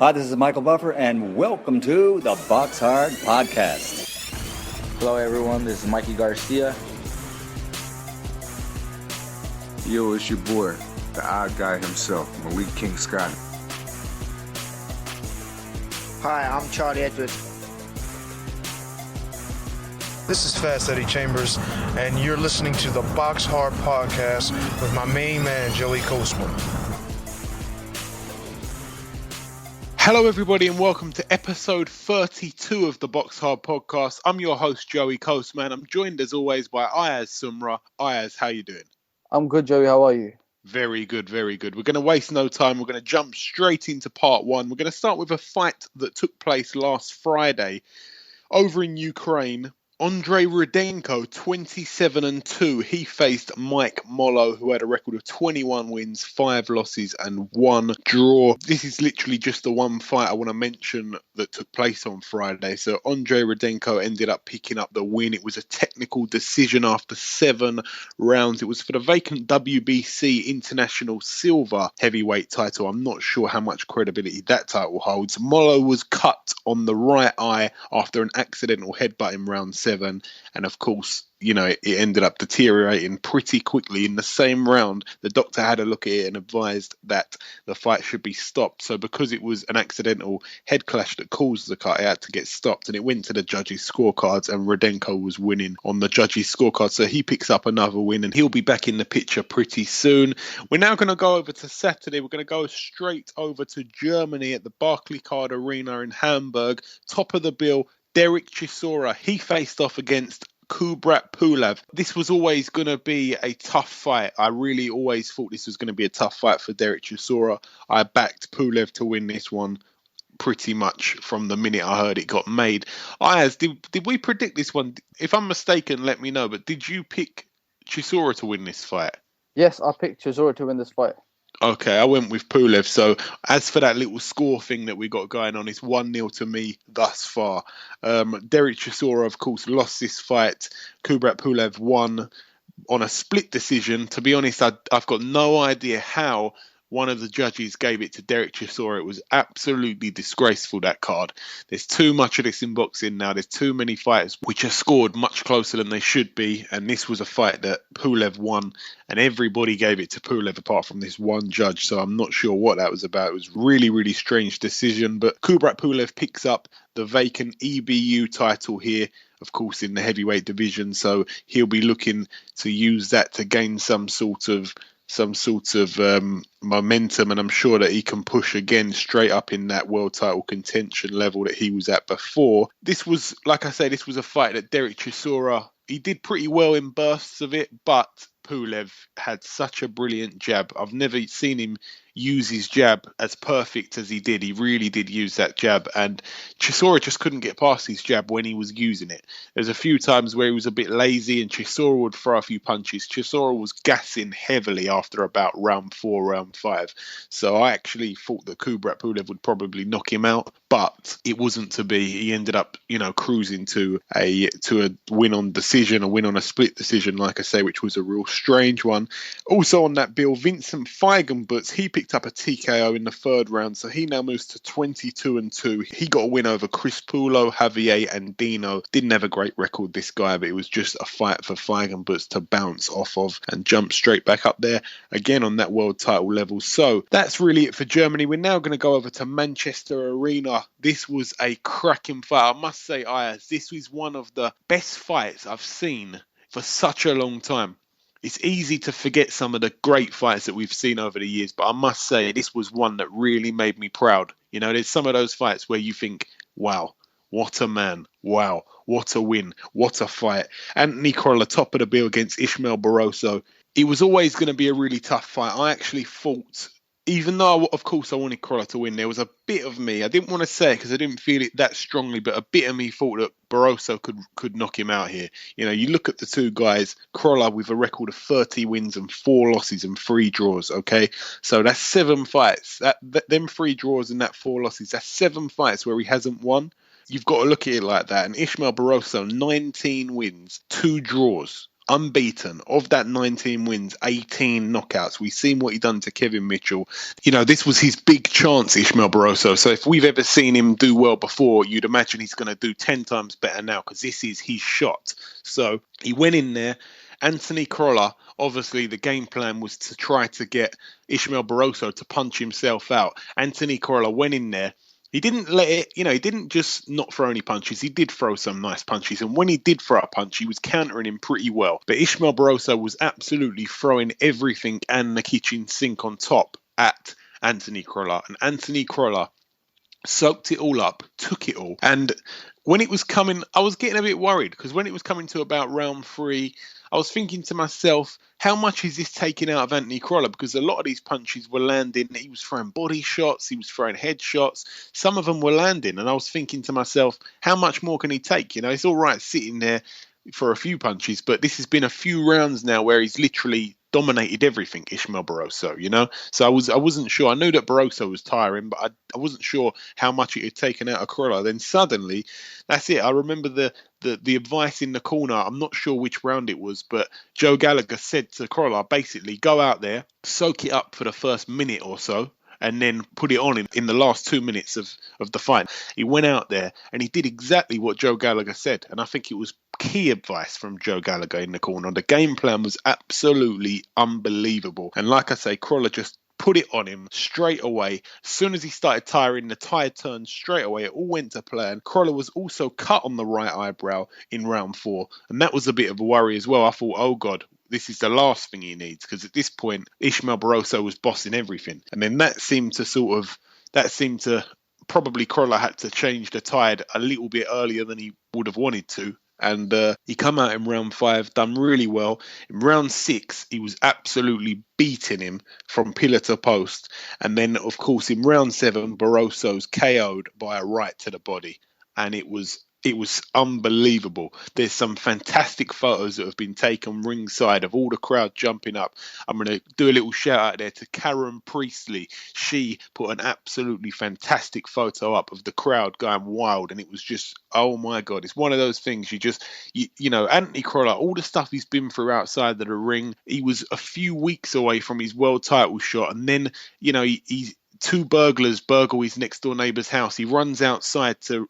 Hi, this is Michael Buffer, and welcome to the BoxHard podcast. Hello, everyone. This is Mikey Garcia. Yo, it's your boy, the odd guy himself, Malik King Scott. Hi, I'm Charlie Edwards. This is Fast Eddie Chambers, and you're listening to the BoxHard podcast with my main man, Joey Coastman. Hello, everybody, and welcome to episode 32 of the BoxHard podcast. I'm your host, Joey Coastman. I'm joined, as always, by Ayaz Sumra. Ayaz, how you doing? I'm good, Joey. How are you? Very good, very good. We're going to waste no time. We're going to jump straight into part one. We're going to start with a fight that took place last Friday over in Ukraine. Andre Rudenko, 27-2. He faced Mike Mollo, who had a record of 21 wins, 5 losses and 1 draw. This is literally just the one fight I want to mention that took place on Friday. So Andre Rudenko ended up picking up the win. It was a technical decision after 7 rounds. It was for the vacant WBC International Silver Heavyweight title. I'm not sure how much credibility that title holds. Mollo was cut on the right eye after an accidental headbutt in round 7. And of course, it ended up deteriorating pretty quickly. In the same round, the doctor had a look at it and advised that the fight should be stopped. So because it was an accidental head clash that caused the cut, it had to get stopped. And it went to the judges' scorecards, and Rudenko was winning on the judges' scorecard. So he picks up another win, and he'll be back in the picture pretty soon. We're now going to go over to Saturday. We're going to go straight over to Germany at the Barclaycard Arena in Hamburg. Top of the bill, Derek Chisora. He faced off against Kubrat Pulev. This was always going to be a tough fight. I really always thought this was going to be a tough fight for Derek Chisora. I backed Pulev to win this one pretty much from the minute I heard it got made. Ayaz, did we predict this one? If I'm mistaken, let me know. But did you pick Chisora to win this fight? Yes, I picked Chisora to win this fight. Okay, I went with Pulev. So as for that little score thing that we got going on, it's 1-0 to me thus far. Derek Chisora, of course, lost this fight. Kubrat Pulev won on a split decision. To be honest, I've got no idea how one of the judges gave it to Derek Chisora. It was absolutely disgraceful, that card. There's too much of this in boxing now. There's too many fights which are scored much closer than they should be. And this was a fight that Pulev won, and everybody gave it to Pulev apart from this one judge. So I'm not sure what that was about. It was really, really strange decision. But Kubrat Pulev picks up the vacant EBU title here, of course, in the heavyweight division. So he'll be looking to use that to gain some sort of momentum, and I'm sure that he can push again straight up in that world title contention level that he was at before. This was, like I say, this was a fight that Derek Chisora, he did pretty well in bursts of it, but Pulev had such a brilliant jab. I've never seen him use his jab as perfect as he did. He really did use that jab, and Chisora just couldn't get past his jab when he was using it. There's a few times where he was a bit lazy and Chisora would throw a few punches. Chisora was gassing heavily after about round 4, round 5. So I actually thought that Kubrat Pulev would probably knock him out, but it wasn't to be. He ended up, cruising to a win on decision, a win on a split decision, like I say, which was a real strange one. Also on that bill, Vincent Feigenbutz, he picked up a TKO in the 3rd round, so he now moves to 22-2. He got a win over Chris Pulo, Javier and Dino. Didn't have a great record, this guy, but it was just a fight for Feigenbutz to bounce off of and jump straight back up there again on that world title level. So that's really it for Germany. We're now going to go over to Manchester Arena. This was a cracking fight. I must say, Ayaz, this was one of the best fights I've seen for such a long time. It's easy to forget some of the great fights that we've seen over the years, but I must say this was one that really made me proud. There's some of those fights where you think, wow, what a man. Wow, what a win. What a fight. Anthony Crolla, top of the bill against Ismael Barroso. It was always going to be a really tough fight. I actually thought, even though, of course, I wanted Crolla to win, there was a bit of me, I didn't want to say it because I didn't feel it that strongly, but a bit of me thought that Barroso could knock him out here. You look at the two guys, Crolla with a record of 30 wins and 4 losses and 3 draws, okay? So that's 7 fights. Them 3 draws and that 4 losses, that's 7 fights where he hasn't won. You've got to look at it like that. And Ismael Barroso, 19 wins, 2 draws. unbeaten. Of that 19 wins, 18 knockouts. We've seen what he done to Kevin Mitchell. You know, this was his big chance, Ishmael Barroso. So if we've ever seen him do well before, you'd imagine he's going to do 10 times better now, because this is his shot. So he went in there. Anthony Crolla, obviously the game plan was to try to get Ishmael Barroso to punch himself out. Anthony Crolla went in there. He didn't let it, he didn't just not throw any punches. He did throw some nice punches. And when he did throw a punch, he was countering him pretty well. But Ishmael Barroso was absolutely throwing everything and the kitchen sink on top at Anthony Crolla. And Anthony Crolla soaked it all up, took it all. And when it was coming, I was getting a bit worried, because when it was coming to about round 3, I was thinking to myself, how much is this taking out of Anthony Crolla? Because a lot of these punches were landing. He was throwing body shots. He was throwing head shots. Some of them were landing. And I was thinking to myself, how much more can he take? It's all right sitting there for a few punches, but this has been a few rounds now where he's literally dominated everything, Ishmael Barroso, So I wasn't sure. I knew that Barroso was tiring, but I wasn't sure how much it had taken out of Crolla. Then suddenly, that's it. I remember the advice in the corner. I'm not sure which round it was, but Joe Gallagher said to Crolla, basically, go out there, soak it up for the first minute or so, and then put it on in the last 2 minutes of the fight. He went out there and he did exactly what Joe Gallagher said. And I think it was key advice from Joe Gallagher in the corner. The game plan was absolutely unbelievable. And like I say, Crolla just put it on him straight away. As soon as he started tiring, the tide turned straight away. It all went to plan. Crolla was also cut on the right eyebrow in round 4. And that was a bit of a worry as well. I thought, oh God, this is the last thing he needs, because at this point, Ishmael Barroso was bossing everything. And then that seemed to probably Crolla had to change the tide a little bit earlier than he would have wanted to. And he come out in round 5, done really well. In round 6, he was absolutely beating him from pillar to post. And then, of course, in round 7, Barroso's KO'd by a right to the body. And it was unbelievable. There's some fantastic photos that have been taken ringside of all the crowd jumping up. I'm going to do a little shout out there to Karen Priestley. She put an absolutely fantastic photo up of the crowd going wild, and it was just, oh my God, it's one of those things you know, Anthony Crolla, all the stuff he's been through outside of the ring, he was a few weeks away from his world title shot, and then, he's 2 burglars burgle his next door neighbour's house. He runs outside to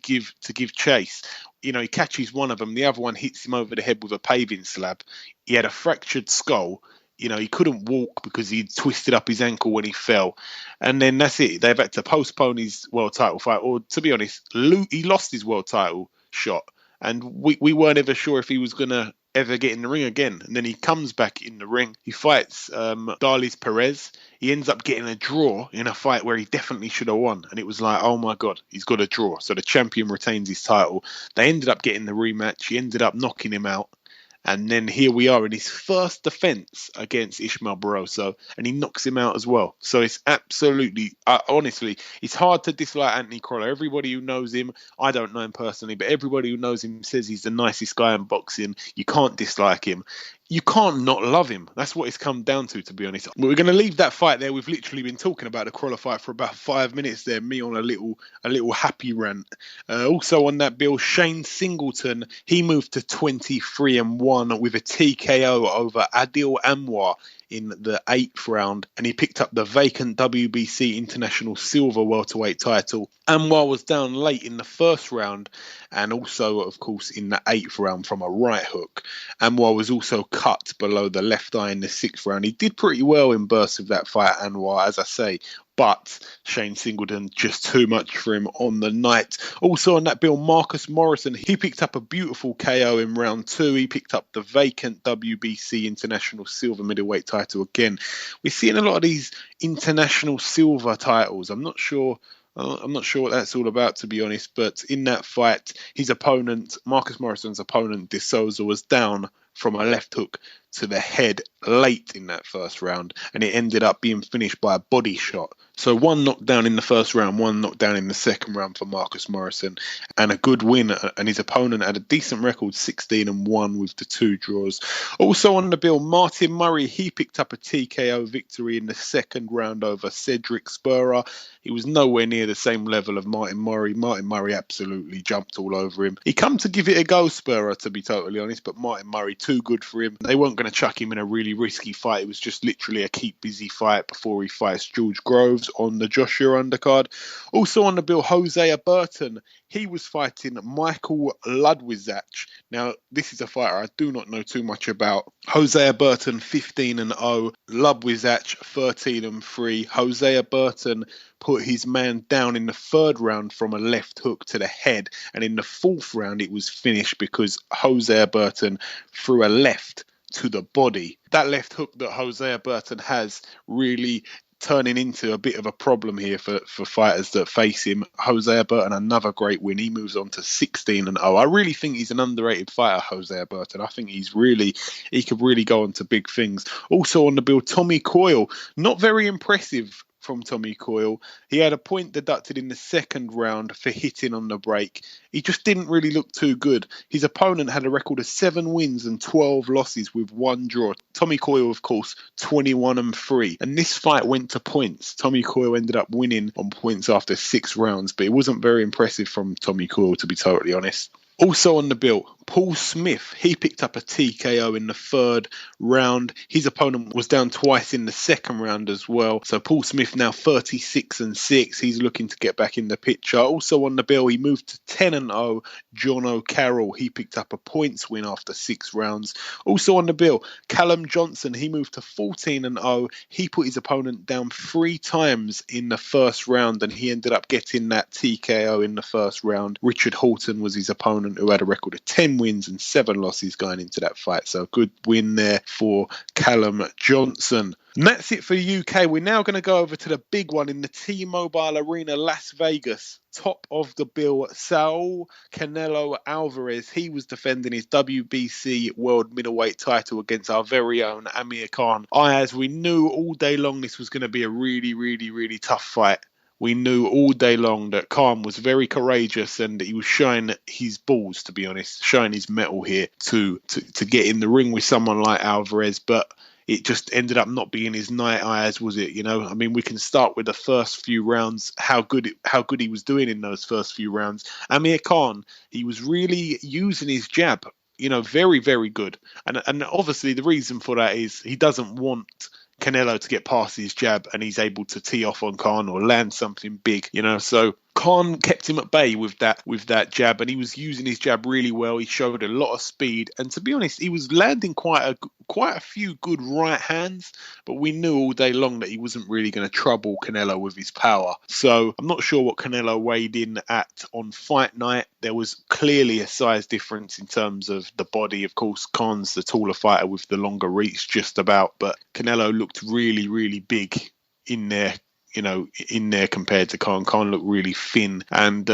give chase. He catches one of them. The other one hits him over the head with a paving slab. He had a fractured skull. He couldn't walk because he'd twisted up his ankle when he fell. And then that's it. They've had to postpone his world title fight. Or to be honest, he lost his world title shot. And we weren't ever sure if he was going to ever get in the ring again. And then he comes back in the ring. He fights Darlis Perez. He ends up getting a draw in a fight where he definitely should have won. And it was like, oh my God, he's got a draw. So the champion retains his title. They ended up getting the rematch. He ended up knocking him out. And then here we are in his first defense against Ishmael Barroso, and he knocks him out as well. So it's absolutely, honestly, it's hard to dislike Anthony Crolla. Everybody who knows him, I don't know him personally, but everybody who knows him says he's the nicest guy in boxing. You can't dislike him. You can't not love him. That's what it's come down to be honest. But we're going to leave that fight there. We've literally been talking about the Crolla fight for about 5 minutes there. Me on a little happy rant. Also on that bill, Shane Singleton, he moved to 23-1 with a TKO over Adil Anwar in the 8th round, and he picked up the vacant WBC International Silver Welterweight title. Anwar was down late in the 1st round, and also, of course, in the 8th round from a right hook. Anwar was also cut below the left eye in the 6th round. He did pretty well in bursts of that fight, Anwar, as I say, but Shane Singleton, just too much for him on the night. Also on that bill, Marcus Morrison, he picked up a beautiful KO in round 2. He picked up the vacant WBC International Silver Middleweight title again. We're seeing a lot of these international silver titles. I'm not sure what that's all about, to be honest, but in that fight, his opponent, Marcus Morrison's opponent, De Souza, was down from a left hook to the head late in that 1st round, and it ended up being finished by a body shot So one knockdown in the first round, one knockdown in the second round for Marcus Morrison, and a good win. And his opponent had a decent record, 16-1 with the 2 draws. Also on the bill, Martin Murray, he picked up a TKO victory in the second round over Cedric Spurra. He was nowhere near the same level of Martin Murray. Martin Murray absolutely jumped all over him. He come to give it a go, Spurra, to be totally honest, but Martin Murray too good for him. They weren't going to chuck him in a really risky fight. It was just literally a keep busy fight before he fights George Groves on the Joshua undercard. Also on the bill, Hosea Burton. He was fighting Michael Ludwizach. Now, this is a fighter I do not know too much about. Hosea Burton, 15-0. Ludwizach, 13-3. Hosea Burton put his man down in the third round from a left hook to the head. And in the fourth round, it was finished because Hosea Burton threw a left to the body. That left hook that Hosea Burton has really turning into a bit of a problem here for fighters that face him. Hosea Burton, another great win. He moves on to 16-0. I really think he's an underrated fighter, Hosea Burton. I think he could really go on to big things. Also on the bill, Tommy Coyle. Not very impressive from Tommy Coyle. He had a point deducted in the second round for hitting on the break. He just didn't really look too good. His opponent had a record of 7 wins and 12 losses with 1 draw. Tommy Coyle, of course, 21-3. And this fight went to points. Tommy Coyle ended up winning on points after 6 rounds, but it wasn't very impressive from Tommy Coyle, to be totally honest. Also on the bill, Paul Smith. He picked up a TKO in the third round. His opponent was down twice in the second round as well. So Paul Smith now 36-6. He's looking to get back in the picture. Also on the bill, he moved to 10-0. John O'Carroll. He picked up a points win after 6 rounds. Also on the bill, Callum Johnson. He moved to 14-0. He put his opponent down 3 times in the first round, and he ended up getting that TKO in the first round. Richard Horton was his opponent, who had a record of 10 wins and 7 losses going into that fight. So good win there for Callum Johnson. And that's it for the UK. We're now going to go over to the big one in the T-Mobile Arena, Las Vegas. Top of the bill, Saul Canelo Alvarez. He was defending his WBC world middleweight title against our very own Amir Khan. Ayaz, we knew all day long this was going to be a really, really, really tough fight. We knew all day long that Khan was very courageous and he was showing his balls, to be honest, showing his mettle here to get in the ring with someone like Alvarez. But it just ended up not being his night, Ayaz, was it? You know, I mean, we can start with the first few rounds, how good he was doing in those first few rounds. Amir Khan, he was really using his jab, you know, very, very good. And obviously the reason for that is he doesn't want Canelo to get past his jab and he's able to tee off on Khan or land something big, you know. So Khan kept him at bay with that jab, and he was using his jab really well. He showed a lot of speed, and to be honest, he was landing quite a few good right hands, but we knew all day long that he wasn't really going to trouble Canelo with his power. So I'm not sure what Canelo weighed in at on fight night. There was clearly a size difference in terms of the body. Of course, Khan's the taller fighter with the longer reach just about, but Canelo looked really, really big in there. You know, in there compared to Khan. Khan looked really thin. And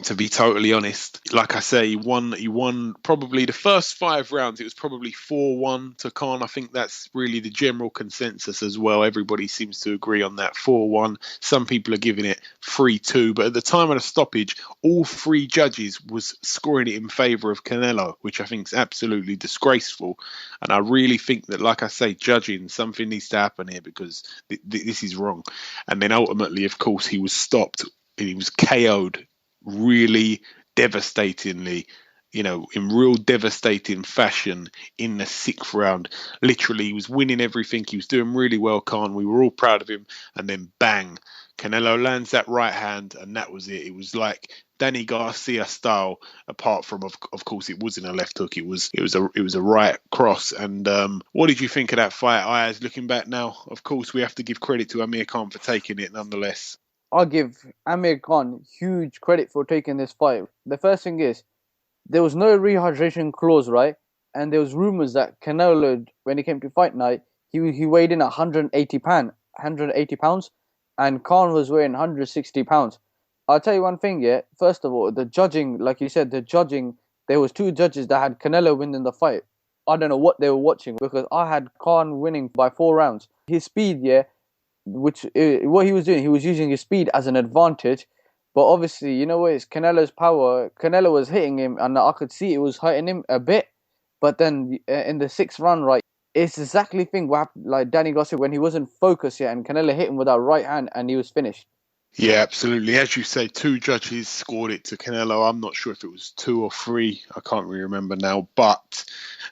to be totally honest, like I say, he won probably the first 5 rounds. It was probably 4-1 to Khan. I think that's really the general consensus as well. Everybody seems to agree on that 4-1. Some people are giving it 3-2. But at the time of the stoppage, all 3 judges was scoring it in favour of Canelo, which I think is absolutely disgraceful. And I really think that, like I say, judging, something needs to happen here because this is wrong. And then ultimately, of course, he was stopped. He was KO'd really devastatingly, you know, in real devastating fashion in the 6th round. Literally, he was winning everything. He was doing really well, Khan. We were all proud of him. And then bang, Canelo lands that right hand, and that was it. It was like Danny Garcia style, apart from, of course, it wasn't a left hook. It was a right cross. And what did you think of that fight, Ayaz? Looking back now, of course, we have to give credit to Amir Khan for taking it nonetheless. I'll give Amir Khan huge credit for taking this fight. The first thing is, there was no rehydration clause, right? And there was rumours that Canelo, when he came to fight night, he weighed in at 180 pounds, and Khan was weighing 160 pounds. I'll tell you one thing, yeah. First of all, the judging, like you said, there was 2 judges that had Canelo winning the fight. I don't know what they were watching because I had Khan winning by 4 rounds. His speed, yeah, what he was doing, he was using his speed as an advantage. But obviously, you know what, it's Canelo's power. Canelo was hitting him, and I could see it was hurting him a bit. But then in the sixth round, right, it's exactly the thing what happened, like Danny Garcia, when he wasn't focused yet, and Canelo hit him with that right hand, and he was finished. Yeah, absolutely. As you say, two judges scored it to Canelo. I'm not sure if it was two or three. I can't really remember now, but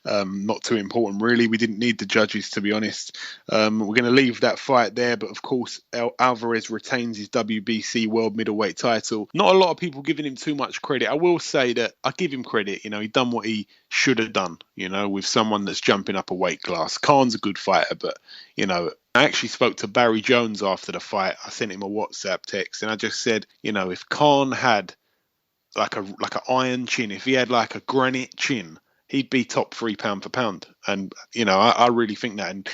not too important, really. We didn't need the judges, to be honest. We're going to leave that fight there, but of course, Alvarez retains his WBC World Middleweight title. Not a lot of people giving him too much credit. I will say that I give him credit. You know, he done what he should have done, you know, with someone that's jumping up a weight class. Khan's a good fighter, but, you know, I actually spoke to Barry Jones after the fight. I sent him a WhatsApp text and I just said, you know, if Khan had like an iron chin, if he had like a granite chin, he'd be top 3 pound for pound. And, you know, I really think that.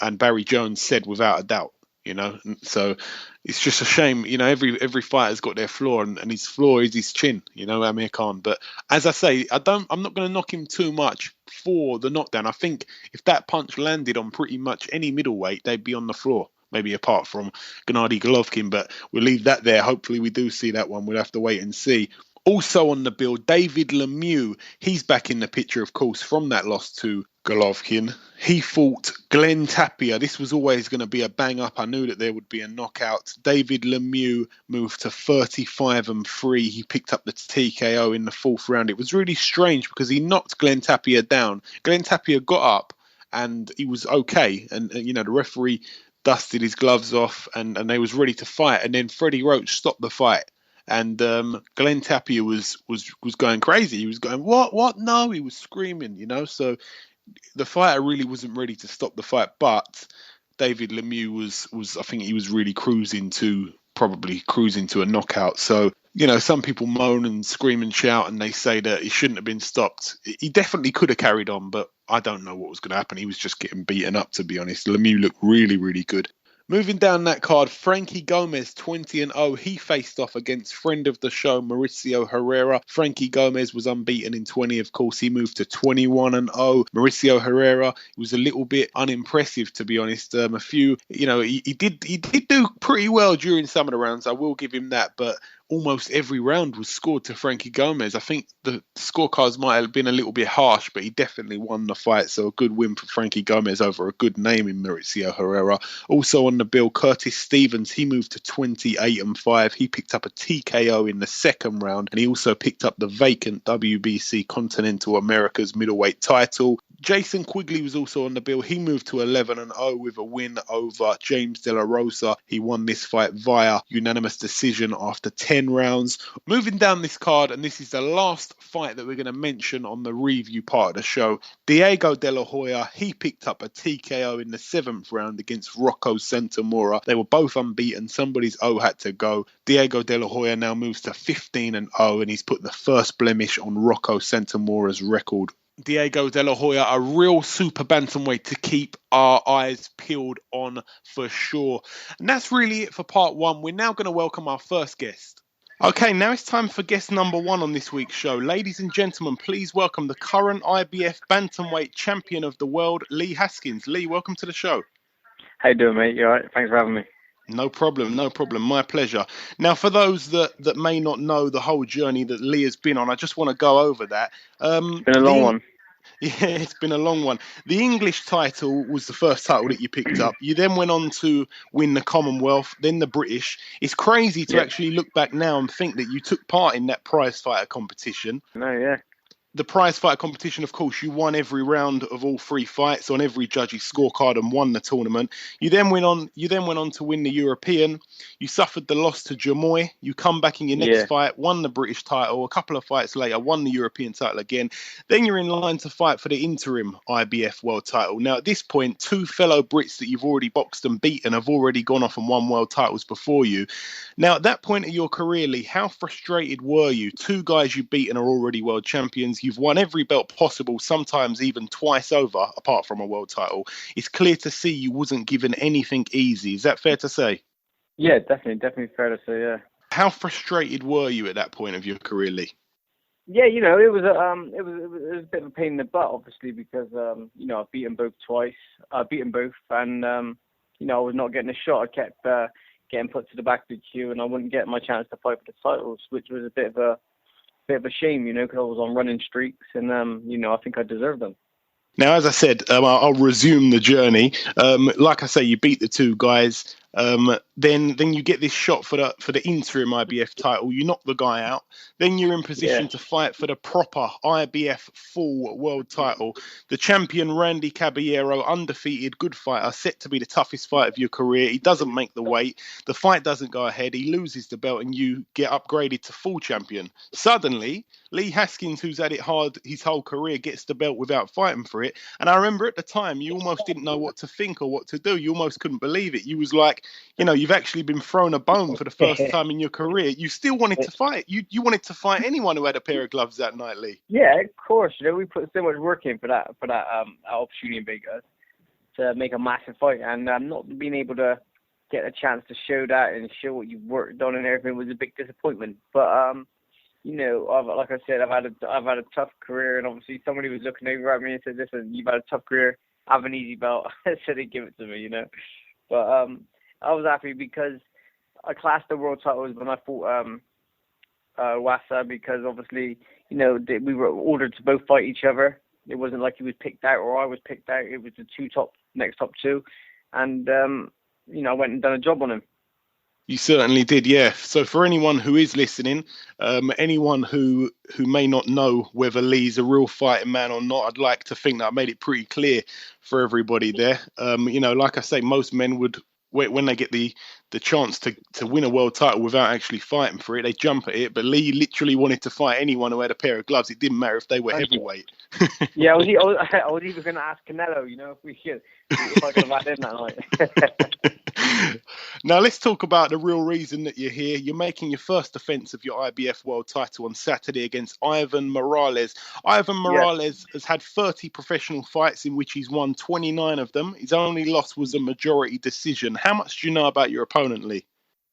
And Barry Jones said without a doubt, you know, so it's just a shame, you know, every fighter's got their flaw and his flaw is his chin, you know, Amir Khan. But as I say, I'm not going to knock him too much for the knockdown. I think if that punch landed on pretty much any middleweight, they'd be on the floor. Maybe apart from Gennady Golovkin, but we'll leave that there. Hopefully we do see that one. We'll have to wait and see. Also on the bill, David Lemieux. He's back in the picture, of course, from that loss to Golovkin. He fought Glenn Tapia. This was always going to be a bang up. I knew that there would be a knockout. David Lemieux moved to 35-3. He picked up the TKO in the fourth round. It was really strange because he knocked Glenn Tapia down. Glenn Tapia got up and he was okay. And you know, the referee dusted his gloves off and they was ready to fight. And then Freddie Roach stopped the fight. And Glenn Tapia was going crazy. He was going, what? No, he was screaming, you know. So the fighter really wasn't ready to stop the fight. But David Lemieux was I think he was really cruising to a knockout. So, you know, some people moan and scream and shout and they say that he shouldn't have been stopped. He definitely could have carried on, but I don't know what was going to happen. He was just getting beaten up, to be honest. Lemieux looked really, really good. Moving down that card, Frankie Gomez, 20-0. He faced off against friend of the show, Mauricio Herrera. Frankie Gomez was unbeaten in 20, of course. He moved to 21-0. Mauricio Herrera was a little bit unimpressive, to be honest. A few, you know, he did do pretty well during some of the rounds. I will give him that, but almost every round was scored to Frankie Gomez. I think the scorecards might have been a little bit harsh, but he definitely won the fight. So a good win for Frankie Gomez over a good name in Mauricio Herrera. Also on the bill, Curtis Stevens. He moved to 28-5. He picked up a TKO in the second round, and he also picked up the vacant WBC Continental Americas middleweight title. Jason Quigley was also on the bill. He moved to 11-0 with a win over James De La Rosa. He won this fight via unanimous decision after 10 rounds. Moving down this card, and this is the last fight that we're going to mention on the review part of the show. Diego De La Hoya, he picked up a TKO in the 7th round against Rocco Santamora. They were both unbeaten. Somebody's O had to go. Diego De La Hoya now moves to 15-0, and he's put the first blemish on Rocco Santamora's record. Diego De La Hoya, a real super bantamweight to keep our eyes peeled on for sure. And that's really it for part one. We're now going to welcome our first guest. Okay, now it's time for guest number one on this week's show. Ladies and gentlemen, please welcome the current IBF Bantamweight champion of the world, Lee Haskins. Lee, welcome to the show. How you doing, mate? You all right? Thanks for having me. No problem. My pleasure. Now, for those that may not know the whole journey that Lee has been on, I just want to go over that. It's been a long one. Yeah, it's been a long one. The English title was the first title that you picked up. You then went on to win the Commonwealth, then the British. It's crazy to actually look back now and think that you took part in that prize fighter competition. No, yeah. The prize fighter competition, of course, you won every round of all 3 fights on every judge's scorecard and won the tournament. You then went on to win the European. You suffered the loss to Jamoy. You come back in your next fight, won the British title. A couple of fights later, won the European title again. Then you're in line to fight for the interim IBF world title. Now, at this point, 2 fellow Brits that you've already boxed and beaten have already gone off and won world titles before you. Now, at that point of your career, Lee, how frustrated were you? 2 guys you've beaten are already world champions. You've won every belt possible, sometimes even twice over, apart from a world title. It's clear to see you wasn't given anything easy. Is that fair to say? Yeah, definitely fair to say, yeah. How frustrated were you at that point of your career, Lee? Yeah, you know, it was a bit of a pain in the butt, obviously, because you know, I've beaten both twice. I've beaten both, and I was not getting a shot. I kept getting put to the back of the queue, and I wouldn't get my chance to fight for the titles, which was a bit of a shame, because I was on running streaks, and I think I deserved them. Now, as I said, I'll resume the journey. Like I say, you beat the two guys. Then you get this shot for the interim IBF title. You knock the guy out. Then you're in position to fight for the proper IBF full world title. The champion Randy Caballero, undefeated, good fighter, set to be the toughest fight of your career. He doesn't make the weight. The fight doesn't go ahead. He loses the belt, and you get upgraded to full champion. Suddenly, Lee Haskins, who's had it hard his whole career, gets the belt without fighting for it. And I remember at the time, you almost didn't know what to think or what to do. You almost couldn't believe it. You was like, you've actually been thrown a bone for the first time in your career. You still wanted to fight. You wanted to fight anyone who had a pair of gloves that night, Lee. Yeah, of course. We put so much work in for that opportunity in Vegas to make a massive fight, and not being able to get a chance to show that and show what you've worked on and everything was a big disappointment. But like I said, I've had a tough career, and obviously somebody was looking over at me and said, "Listen, you've had a tough career. Have an easy belt." So they give it to me, But I was happy because I clashed the world titles when I fought Wassa, because obviously, we were ordered to both fight each other. It wasn't like he was picked out or I was picked out. It was the next top two. And, I went and done a job on him. You certainly did, yeah. So for anyone who is listening, anyone who may not know whether Lee's a real fighting man or not, I'd like to think that I made it pretty clear for everybody there. Like I say, most men would, when they get the chance to win a world title without actually fighting for it, they jump at it. But Lee literally wanted to fight anyone who had a pair of gloves. It didn't matter if they were heavyweight. Yeah, I was even going to ask Canelo, if I could have had him that night. Now let's talk about the real reason that you're here. You're making your first defense of your IBF world title on Saturday against Ivan Morales. Ivan Morales has had 30 professional fights in which he's won 29 of them. His only loss was a majority decision. How much do you know about your opponent, Lee?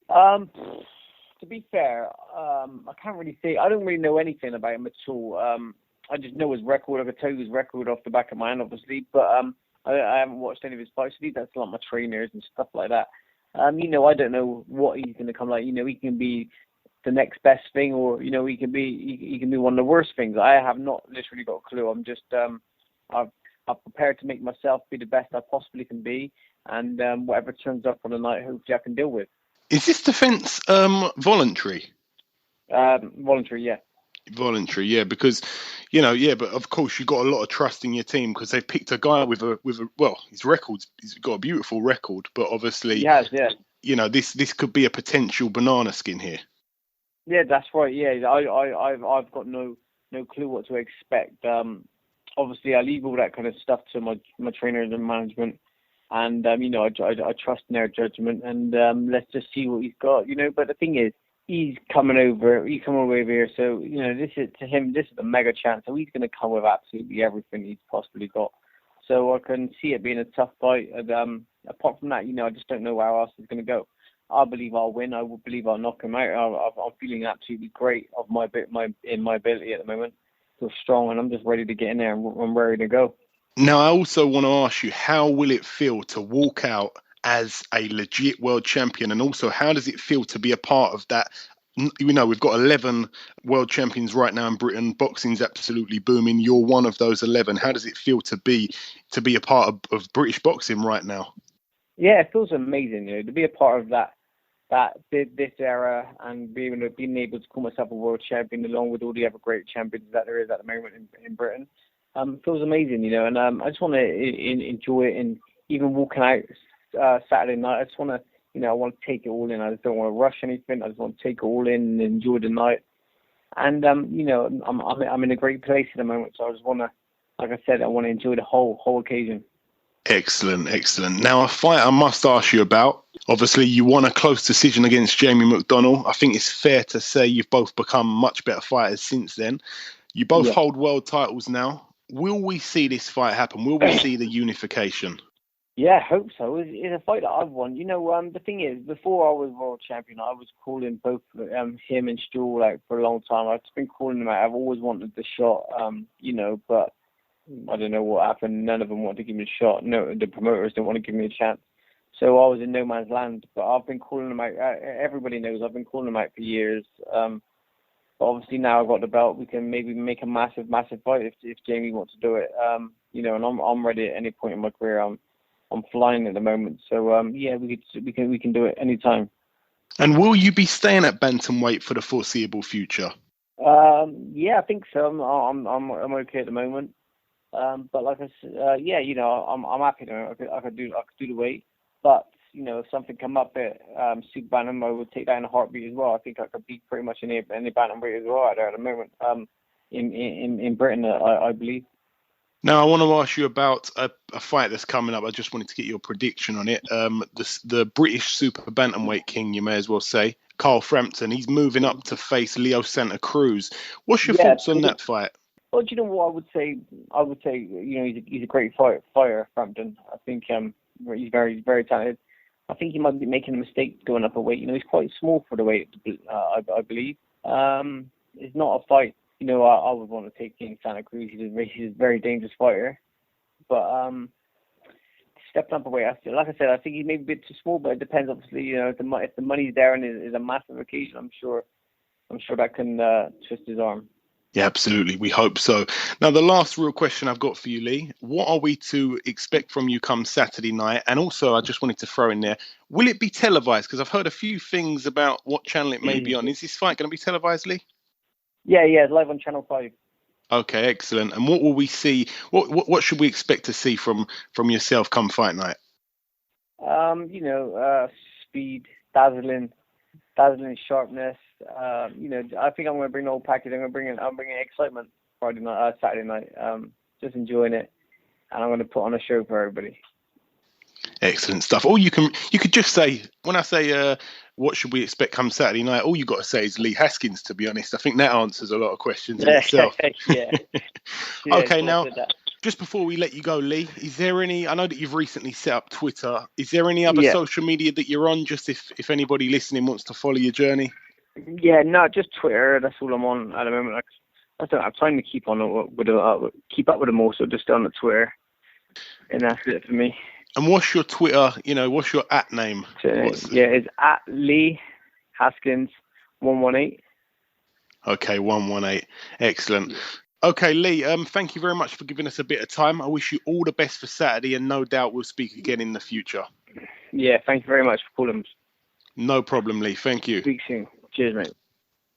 To be fair, I can't really say. I don't really know anything about him at all. I just know his record. I could tell you his record off the back of my hand, obviously, but I haven't watched any of his fights. That's a lot of my trainers and stuff like that. I don't know what he's going to come like. He can be the next best thing, or he can be one of the worst things. I have not literally got a clue. I'm just I've prepared to make myself be the best I possibly can be, and whatever turns up on the night, hopefully I can deal with. Is this defense voluntary? Voluntary, yeah. Voluntary, yeah, because but of course you've got a lot of trust in your team because they've picked a guy with a he's got a beautiful record, but obviously he has, yeah. This could be a potential banana skin here. Yeah, that's right. Yeah, I've got no clue what to expect. Obviously I leave all that kind of stuff to my trainers and management, and I trust in their judgment, and let's just see what he's got. But the thing is, he's coming over here, so this is a mega chance. So he's going to come with absolutely everything he's possibly got. So I can see it being a tough fight. And apart from that, I just don't know how else it's going to go. I believe I'll win. I believe I'll knock him out. I'm feeling absolutely great of my ability at the moment. Feel strong, and I'm just ready to get in there, and I'm ready to go. Now, I also want to ask you, how will it feel to walk out as a legit world champion? And also, how does it feel to be a part of that? We've got 11 world champions right now in Britain. Boxing's absolutely booming. You're one of those 11. How does it feel to be a part of British boxing right now? Yeah, it feels amazing, to be a part of this era, and being able to call myself a world champion along with all the other great champions that there is at the moment in Britain. It feels amazing, and I just want to enjoy it. And even walking out Saturday night, I just want to, I want to take it all in. I just don't want to rush anything. I just want to take it all in and enjoy the night. And I'm in a great place at the moment, so I just want to, like I said, I want to enjoy the whole occasion. Excellent. Now, a fight I must ask you about. Obviously, you won a close decision against Jamie McDonnell. I think it's fair to say you've both become much better fighters since then. You both hold world titles now. Will we see this fight happen? Will we see the unification? Yeah, I hope so. It's a fight that I've won. The thing is, before I was world champion, I was calling both him and Stu for a long time. I've just been calling them out. I've always wanted the shot, but I don't know what happened. None of them wanted to give me a shot. No, the promoters didn't want to give me a chance. So I was in no man's land. But I've been calling them out. Everybody knows I've been calling them out for years. But obviously now I've got the belt, we can maybe make a massive fight if Jamie wants to do it. And I'm ready at any point in my career. I'm flying at the moment. So we can do it anytime. And will you be staying at bantamweight for the foreseeable future? I think so. I'm okay at the moment. But like I said, I'm happy to. I could do the weight. But if something come up at super bantam, I would take that in a heartbeat as well. I think I could beat pretty much any bantamweight as well out there at the moment. In Britain, I believe. Now, I want to ask you about a fight that's coming up. I just wanted to get your prediction on it. The British super bantamweight king, you may as well say, Carl Frampton, he's moving up to face Leo Santa Cruz. What's your thoughts on that fight? Well, do you know what I would say? He's a great fighter, Frampton. I think he's very, very talented. I think he might be making a mistake going up a weight. He's quite small for the weight, I believe. It's not a fight. I would want to take King Santa Cruz. He's a very dangerous fighter. But stepping up a weight, like I said, I think he's maybe a bit too small. But it depends, obviously. If the money's there and is a massive occasion, I'm sure that can twist his arm. Yeah, absolutely. We hope so. Now, the last real question I've got for you, Lee, what are we to expect from you come Saturday night? And also, I just wanted to throw in there, will it be televised? Because I've heard a few things about what channel it may be on. Is this fight going to be televised, Lee? Yeah, it's live on Channel 5. Okay, excellent. And what will we see? What should we expect to see from yourself come fight night? Speed, dazzling sharpness. I think I'm going to bring the whole package. I'm bringing excitement Saturday night. Just enjoying it, and I'm going to put on a show for everybody. Excellent stuff. Or you could just say, when I say what should we expect come Saturday night, all you got to say is Lee Haskins, to be honest. I think that answers a lot of questions in itself. Yeah. Okay, now, just before we let you go, Lee, is there any, I know that you've recently set up Twitter, is there any other social media that you're on, just if anybody listening wants to follow your journey? Yeah, no, just Twitter. That's all I'm on at the moment. I don't have time to keep up with them all, so just on the Twitter. And that's it for me. And what's your Twitter, what's your @ name? It's @ Lee Haskins 118. Okay, 118. Excellent. Okay, Lee, thank you very much for giving us a bit of time. I wish you all the best for Saturday, and no doubt we'll speak again in the future. Yeah, thank you very much for calling. No problem, Lee. Thank you. Speak soon. Cheers, mate.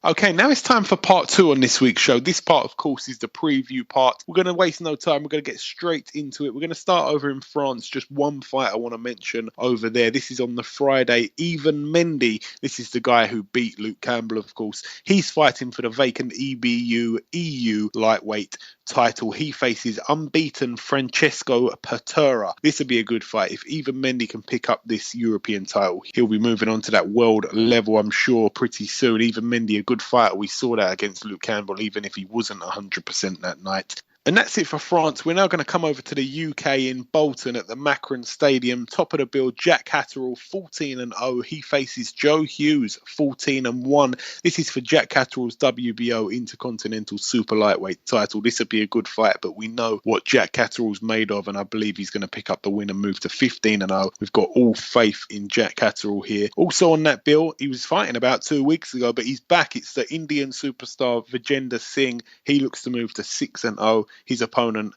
Okay, now it's time for part 2 on this week's show. This part, of course, is the preview part. We're going to waste no time. We're going to get straight into it. We're going to start over in France. Just one fight I want to mention over there. This is on the Friday. Ivan Mendy. This is the guy who beat Luke Campbell, of course. He's fighting for the vacant EBU EU lightweight title. He faces unbeaten Francesco Pereira. This would be a good fight. If Ivan Mendy can pick up this European title, he'll be moving on to that world level, I'm sure, pretty soon. Ivan Mendy, a good fighter. We saw that against Luke Campbell, even if he wasn't 100% that night. And that's it for France. We're now going to come over to the UK in Bolton at the Macron Stadium. Top of the bill, Jack Catterall, 14-0. He faces Joe Hughes, 14-1. This is for Jack Catterall's WBO Intercontinental Super Lightweight title. This would be a good fight, but we know what Jack Catterall's made of, and I believe he's going to pick up the win and move to 15-0. We've got all faith in Jack Catterall here. Also on that bill, he was fighting about 2 weeks ago, but he's back. It's the Indian superstar Vijender Singh. He looks to move to 6-0. His opponent,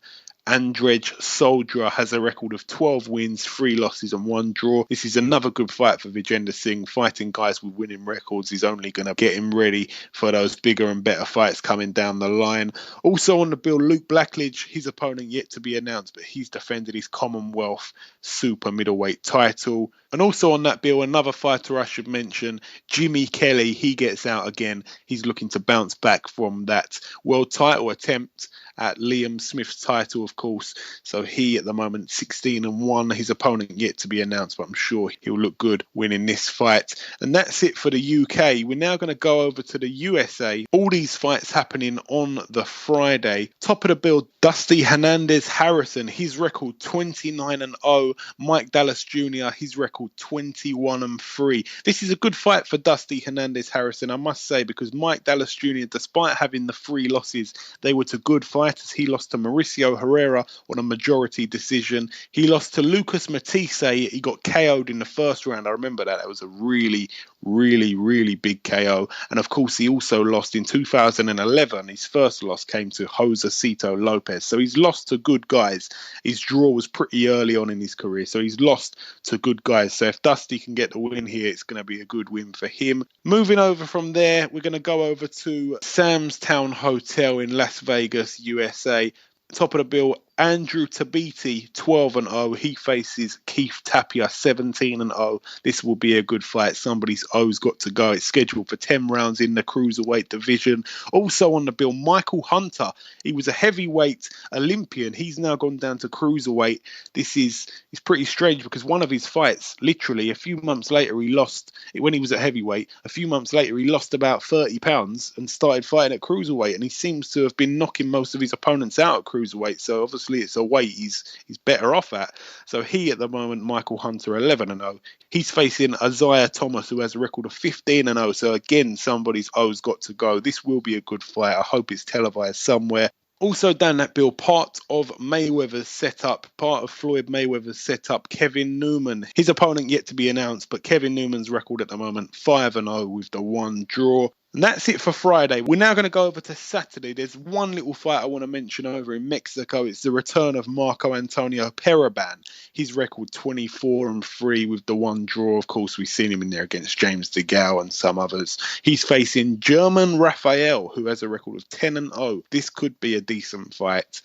Andrej Soldra, has a record of 12 wins, 3 losses and 1 draw. This is another good fight for Vijender Singh. Fighting guys with winning records is only going to get him ready for those bigger and better fights coming down the line. Also on the bill, Luke Blackledge, his opponent yet to be announced, but he's defended his Commonwealth super middleweight title. And also on that bill, another fighter I should mention, Jimmy Kelly. He gets out again. He's looking to bounce back from that world title attempt at Liam Smith's title, of course. So he at the moment 16-1. His opponent yet to be announced, but I'm sure he'll look good winning this fight. And that's it for the UK. We're now going to go over to the USA. All these fights happening on the Friday. Top of the bill, Dusty Hernandez-Harrison. His record 29-0. Mike Dallas Jr. His record 21-3. This is a good fight for Dusty Hernandez-Harrison, I must say, because Mike Dallas Jr., despite having the 3 losses, they were to good fights fighters. He lost to Mauricio Herrera on a majority decision. He lost to Lucas Matisse. He got KO'd in the first round. I remember that. That was a really, really big KO. And of course, he also lost in 2011. His first loss came to Josecito Lopez. So he's lost to good guys. His draw was pretty early on in his career. So he's lost to good guys. So if Dusty can get the win here, it's going to be a good win for him. Moving over from there, we're going to go over to Sam's Town Hotel in Las Vegas, USA. Top of the bill, Andrew Tabiti, 12-0. He faces Keith Tapia, 17-0. This will be a good fight. Somebody's O's got to go. It's scheduled for 10 rounds in the cruiserweight division. Also on the bill, Michael Hunter. He was a heavyweight Olympian. He's now gone down to cruiserweight. This is pretty strange because one of his fights, literally a few months later, he lost, when he was at heavyweight, a few months later, he lost about 30 pounds and started fighting at cruiserweight. And he seems to have been knocking most of his opponents out at cruiserweight. So obviously, it's a weight he's better off at. So he at the moment, Michael Hunter, 11-0. He's facing Isaiah Thomas, who has a record of 15-0. So again, somebody's O's got to go. This will be a good fight. I hope it's televised somewhere. Also down that bill, part of Mayweather's setup, part of Floyd Mayweather's setup, Kevin Newman. His opponent yet to be announced, but Kevin Newman's record at the moment, 5-0 with the one draw. And that's it for Friday. We're now going to go over to Saturday. There's one little fight I want to mention over in Mexico. It's the return of Marco Antonio Paraban. His record 24-3 with the one draw. Of course, we've seen him in there against James DeGale and some others. He's facing German Rafael, who has a record of 10-0. This could be a decent fight.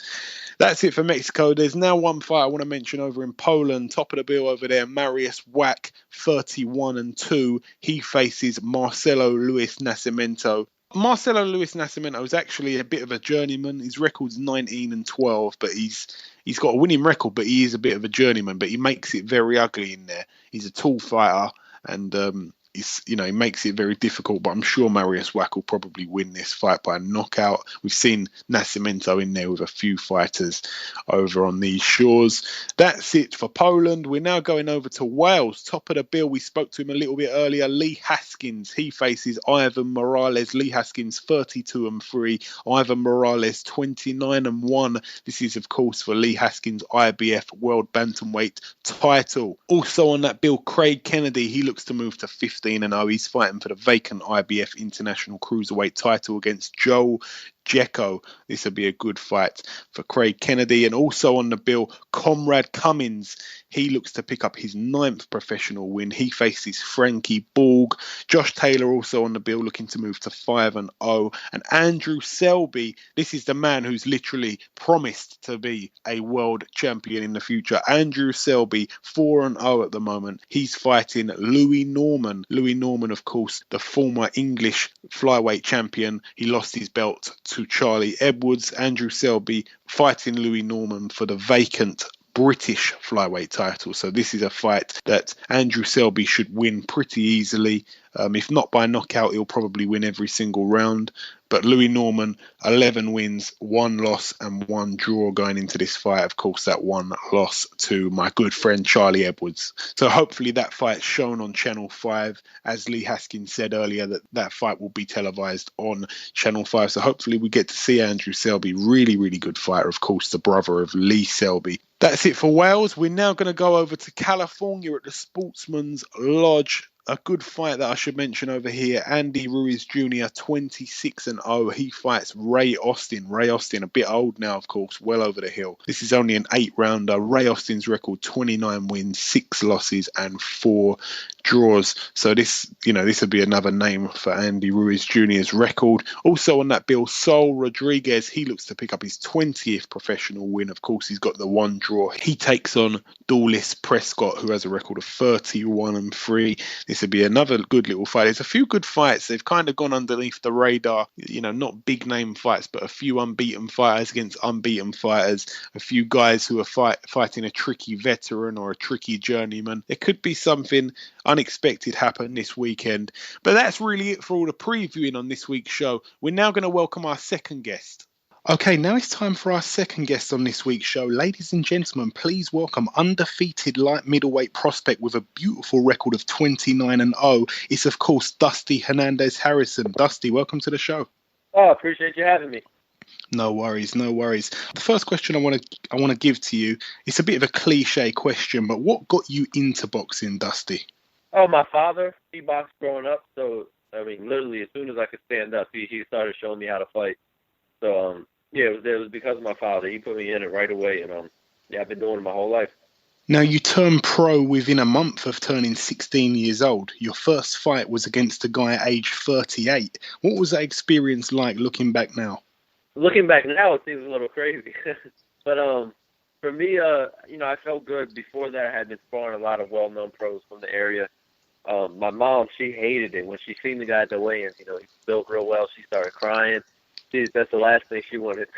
That's it for Mexico. There's now one fight I want to mention over in Poland. Top of the bill over there, Mariusz Wach, 31-2. He faces Marcelo Luis Nascimento. Marcelo Luis Nascimento is actually a bit of a journeyman. His record's 19-12, but he's got a winning record, but he is a bit of a journeyman. But he makes it very ugly in there. He's a tall fighter, and he makes it very difficult, but I'm sure Mariusz Wach will probably win this fight by a knockout. We've seen Nascimento in there with a few fighters over on these shores. That's it for Poland. We're now going over to Wales. Top of the bill, we spoke to him a little bit earlier. Lee Haskins, he faces Ivan Morales. Lee Haskins, 32-3. Ivan Morales, 29-1. This is, of course, for Lee Haskins' IBF World Bantamweight title. Also on that bill, Craig Kennedy, he looks to move to 15-0. He's fighting for the vacant IBF International Cruiserweight title against Joe Jecko. This will be a good fight for Craig Kennedy. And also on the bill, Conrad Cummins. He looks to pick up his 9th professional win. He faces Frankie Borg. Josh Taylor also on the bill, looking to move to 5-0. And Andrew Selby, this is the man who's literally promised to be a world champion in the future. Andrew Selby, 4-0 at the moment. He's fighting Louis Norman. Louis Norman, of course, the former English flyweight champion. He lost his belt to Charlie Edwards. Andrew Selby fighting Louis Norman for the vacant British flyweight title. So this is a fight that Andrew Selby should win pretty easily. If not by knockout, he'll probably win every single round. But Louis Norman, 11 wins, 1 loss and 1 draw going into this fight. Of course, that 1 loss to my good friend Charlie Edwards. So hopefully that fight's shown on Channel 5. As Lee Haskins said earlier, that fight will be televised on Channel 5. So hopefully we get to see Andrew Selby. Really, really good fighter, of course, the brother of Lee Selby. That's it for Wales. We're now going to go over to California at the Sportsman's Lodge. A good fight that I should mention over here. Andy Ruiz Jr., 26-0. He fights Ray Austin. Ray Austin, a bit old now, of course, well over the hill. This is only an 8-rounder. Ray Austin's record, 29 wins, 6 losses and 4 draws. So this would be another name for Andy Ruiz Jr.'s record. Also on that bill, Saul Rodriguez. He looks to pick up his 20th professional win. Of course, he's got the 1 draw. He takes on Dawlis Prescott, who has a record of 31-3. This would be another good little fight. There's a few good fights. They've kind of gone underneath the radar. Not big name fights, but a few unbeaten fighters against unbeaten fighters. A few guys who are fighting a tricky veteran or a tricky journeyman. There could be something unexpected happen this weekend. But that's really it for all the previewing on this week's show. We're now going to welcome our second guest. Okay, now it's time for our second guest on this week's show. Ladies and gentlemen, please welcome undefeated light middleweight prospect with a beautiful record of 29-0. It's, of course, Dusty Hernandez-Harrison. Dusty, welcome to the show. Oh, appreciate you having me. No worries, no worries. The first question I want to give to you, it's a bit of a cliche question, but what got you into boxing, Dusty? Oh, my father, he boxed growing up, so, I mean, literally as soon as I could stand up, he started showing me how to fight. So, yeah, it was because of my father. He put me in it right away, and, yeah, I've been doing it my whole life. Now, you turned pro within a month of turning 16 years old. Your first fight was against a guy aged 38. What was that experience like looking back now? Looking back now, it seems a little crazy. But for me, you know, I felt good. Before that, I had been sparring a lot of well-known pros from the area. My mom, she hated it. When she seen the guy at the weigh-ins, you know, he built real well, she started crying. That's the last thing she wanted.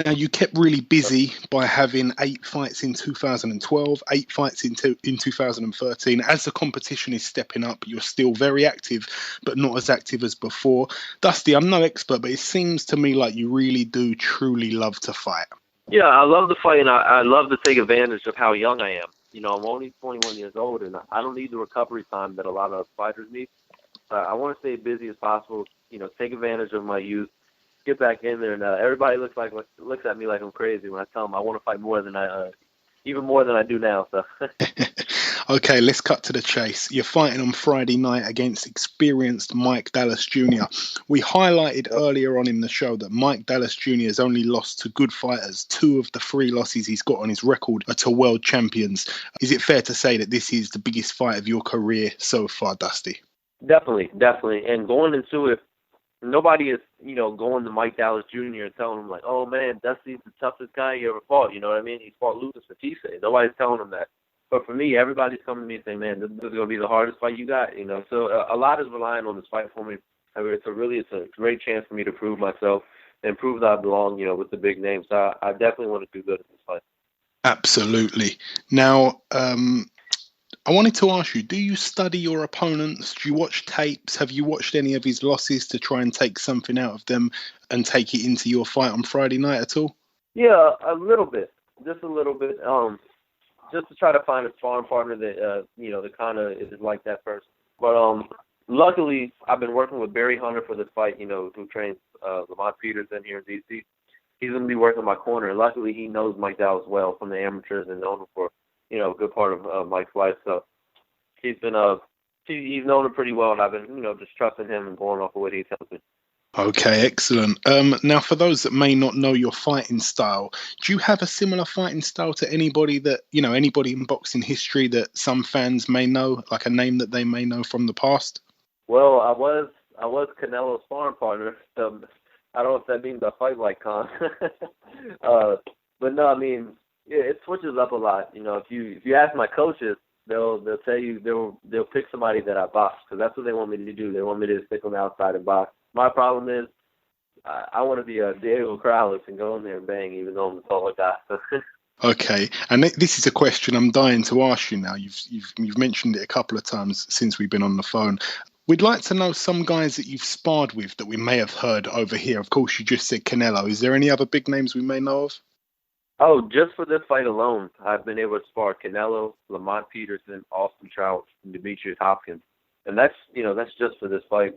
Now, you kept really busy by having 8 fights in 2012, 8 fights in 2013. As the competition is stepping up, you're still very active, but not as active as before. Dusty, I'm no expert, but it seems to me like you really do truly love to fight. Yeah, I love to fight, and I love to take advantage of how young I am. You know, I'm only 21 years old, and I don't need the recovery time that a lot of fighters need. I want to stay busy as possible, you know, take advantage of my youth, get back in there, and everybody looks at me like I'm crazy when I tell them I want to fight more than even more than I do now. So. Okay, let's cut to the chase. You're fighting on Friday night against experienced Mike Dallas Jr. We highlighted earlier on in the show that Mike Dallas Jr. has only lost to good fighters. 2 of the 3 losses he's got on his record are to world champions. Is it fair to say that this is the biggest fight of your career so far, Dusty? Definitely. And going into it, nobody is, you know, going to Mike Dallas Jr. and telling him, like, oh, man, Dusty's the toughest guy you ever fought. You know what I mean? He fought Lucas Matisse. Nobody's telling him that. But for me, everybody's coming to me and saying, man, this is going to be the hardest fight you got. You know, so a lot is relying on this fight for me. I mean, it's a great chance for me to prove myself and prove that I belong, you know, with the big names. So I definitely want to do good at this fight. Absolutely. Now, I wanted to ask you, do you study your opponents? Do you watch tapes? Have you watched any of his losses to try and take something out of them and take it into your fight on Friday night at all? Yeah, a little bit. Just a little bit. Just to try to find a sparring partner that, you know, that kind of is like that person. But luckily, I've been working with Barry Hunter for this fight, you know, who trains Lamont Peterson here in D.C. He's going to be working my corner. And luckily, he knows Mike Dallas well from the amateurs and known him for, you know, a good part of Mike's life. So he's known him pretty well, and I've been, you know, just trusting him and going off of what he tells me. Okay, excellent. Now, for those that may not know your fighting style, do you have a similar fighting style to anybody in boxing history that some fans may know, like a name that they may know from the past? Well, I was Canelo's sparring partner. So I don't know if that means I fight like Con. But no, I mean, it switches up a lot. You know, if you ask my coaches, they'll tell you they'll pick somebody that I box, because that's what they want me to do. They want me to stick on the outside and box. My problem is I want to be a Diego Corrales and go in there and bang, even though I'm a taller guy. Okay, and this is a question I'm dying to ask you now. You've mentioned it a couple of times since we've been on the phone. We'd like to know some guys that you've sparred with that we may have heard over here. Of course, you just said Canelo. Is there any other big names we may know of? Oh, just for this fight alone, I've been able to spar Canelo, Lamont Peterson, Austin Trout, and Demetrius Hopkins. And that's just for this fight.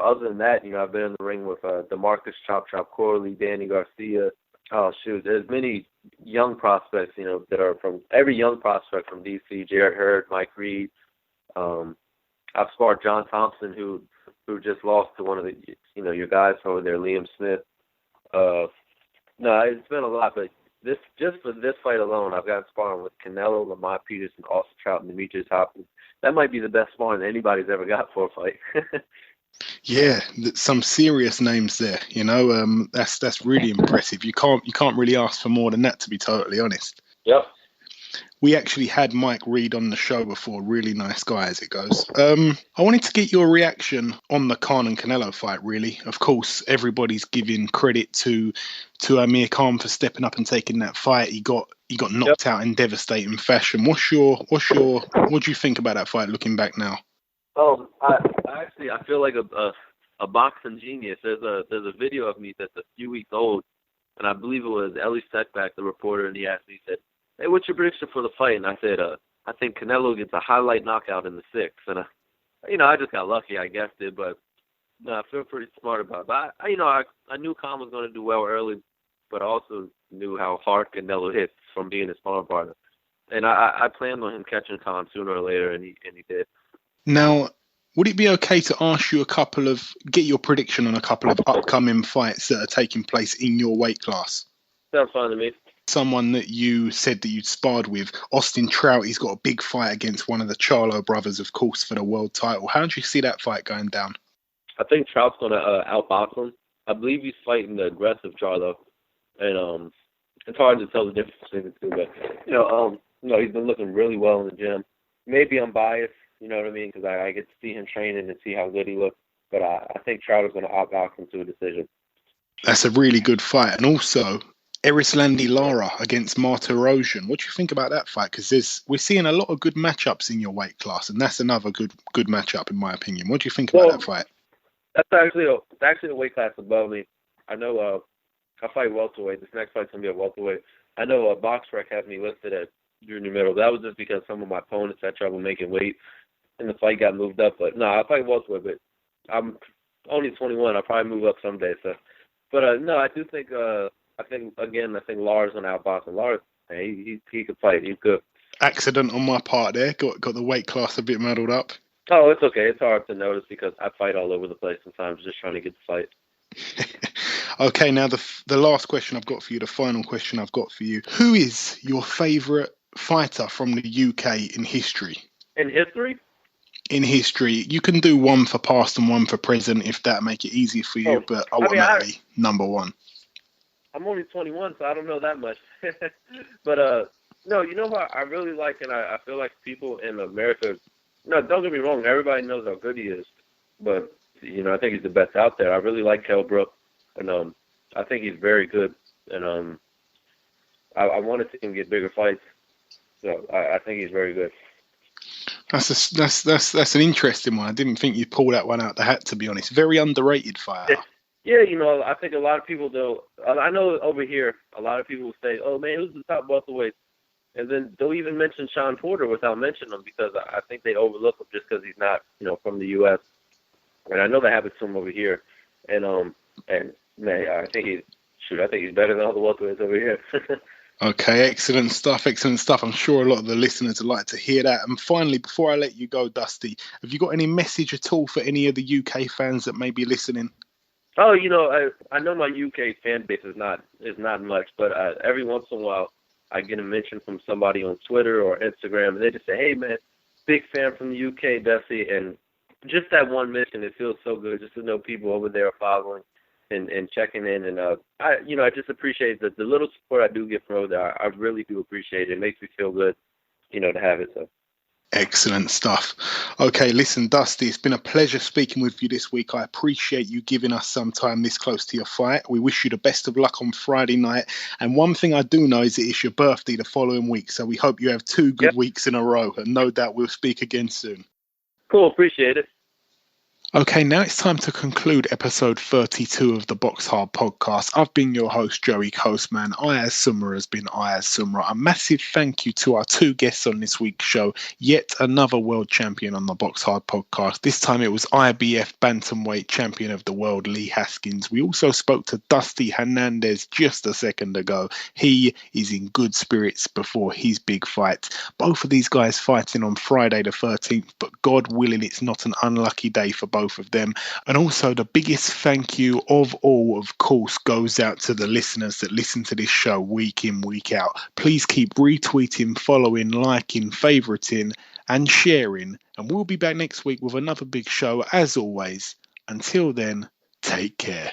Other than that, I've been in the ring with DeMarcus Chop Corley, Danny Garcia. Oh, shoot, there's many young prospects, that are from every young prospect from D.C., Jared Hurd, Mike Reed. I've sparred John Thompson, who just lost to one of the, your guys over there, Liam Smith. No, it's been a lot, but just for this fight alone, I've got sparring with Canelo, Lamont Peterson, Austin Trout, and Demetrius Hopkins. That might be the best sparring anybody's ever got for a fight. Yeah, some serious names there. That's really impressive. You can't really ask for more than that, to be totally honest. Yep. We actually had Mike Reed on the show before. Really nice guy, as it goes. I wanted to get your reaction on the Khan and Canelo fight, really. Of course, everybody's giving credit to Amir Khan for stepping up and taking that fight. He got knocked out in devastating fashion. What do you think about that fight looking back now? Oh, I feel like a boxing genius. There's a video of me that's a few weeks old, and I believe it was Ellie Setback, the reporter, and he asked me, he said, "Hey, what's your prediction for the fight?" And I said, I think Canelo gets a highlight knockout in the 6th. And I just got lucky, I guessed it. But No, I feel pretty smart about it. But I knew Khan was going to do well early, but I also knew how hard Canelo hit from being his sparring partner. And I planned on him catching Khan sooner or later, and he did. Now, would it be okay to ask you get your prediction on a couple of upcoming fights that are taking place in your weight class? Sounds fine to me. Someone that you said that you'd sparred with, Austin Trout, he's got a big fight against one of the Charlo brothers, of course, for the world title. How do you see that fight going down? I think Trout's going to outbox him. I believe he's fighting the aggressive Charlo, and it's hard to tell the difference between the two. But he's been looking really well in the gym. Maybe I'm biased, you know what I mean, because I get to see him training and see how good he looks. But I think Trout is going to outbox him to a decision. That's a really good fight, and also Erislandy Lara against Martirosyan. What do you think about that fight? Because we're seeing a lot of good matchups in your weight class, and that's another good matchup in my opinion. What do you think about that fight? That's actually a weight class above me. I know I fight welterweight. This next fight's gonna be a welterweight. I know BoxRec had me listed at junior middle. That was just because some of my opponents had trouble making weight, and the fight got moved up. But no, I fight welterweight. But I'm only 21. I'll probably move up someday. So, but no, I do think. I think Lara's gonna outbox him. Lara, he could fight. He's good. Accident on my part there. Got the weight class a bit muddled up. Oh, it's okay. It's hard to notice because I fight all over the place sometimes, just trying to get the fight. Okay, now the last question I've got for you, the final question I've got for you. Who is your favourite fighter from the UK in history? In history? In history. You can do one for past and one for present if that make it easy for you, but I want that to be number one. I'm only 21, so I don't know that much. But, no, you know what I really like, and I feel like people in America, no, don't get me wrong, everybody knows how good he is. But, I think he's the best out there. I really like Kell Brook, and I think he's very good. And I want to see him get bigger fights. So I think he's very good. That's an interesting one. I didn't think you'd pull that one out the hat, to be honest. Very underrated fighter. Yeah, I think a lot of people do. I know over here, a lot of people will say, "Oh man, who's the top welterweight?" And then they'll even mention Sean Porter without mentioning him because I think they overlook him just because he's not, from the U.S. And I know that happens to him over here. And man, I think he's better than all the welterweights over here. Okay, excellent stuff. I'm sure a lot of the listeners would like to hear that. And finally, before I let you go, Dusty, have you got any message at all for any of the UK fans that may be listening? Oh, I know my UK fan base is not much, but every once in a while I get a mention from somebody on Twitter or Instagram, and they just say, "Hey, man, big fan from the UK, Dusty," and just that one mention, it feels so good just to know people over there are following and checking in, and I just appreciate the little support I do get from over there. I really do appreciate it. It makes me feel good, to have it. So. Excellent stuff. Okay, listen, Dusty, it's been a pleasure speaking with you this week. I appreciate you giving us some time this close to your fight. We wish you the best of luck on Friday night. And one thing I do know is that it's your birthday the following week, so we hope you have 2 good weeks in a row, and no doubt we'll speak again soon. Cool, appreciate it. Okay, now it's time to conclude episode 32 of the BoxHard podcast. I've been your host, Joey Coastman. Ayaz Sumra has been Ayaz Sumra. A massive thank you to our 2 guests on this week's show. Yet another world champion on the BoxHard podcast. This time it was IBF Bantamweight champion of the world, Lee Haskins. We also spoke to Dusty Hernandez just a second ago. He is in good spirits before his big fight. Both of these guys fighting on Friday the 13th, but God willing, it's not an unlucky day for both of them. And also the biggest thank you of all, of course, goes out to the listeners that listen to this show week in, week out. Please keep retweeting, following, liking, favoriting and sharing, and we'll be back next week with another big show as always. Until then, take care.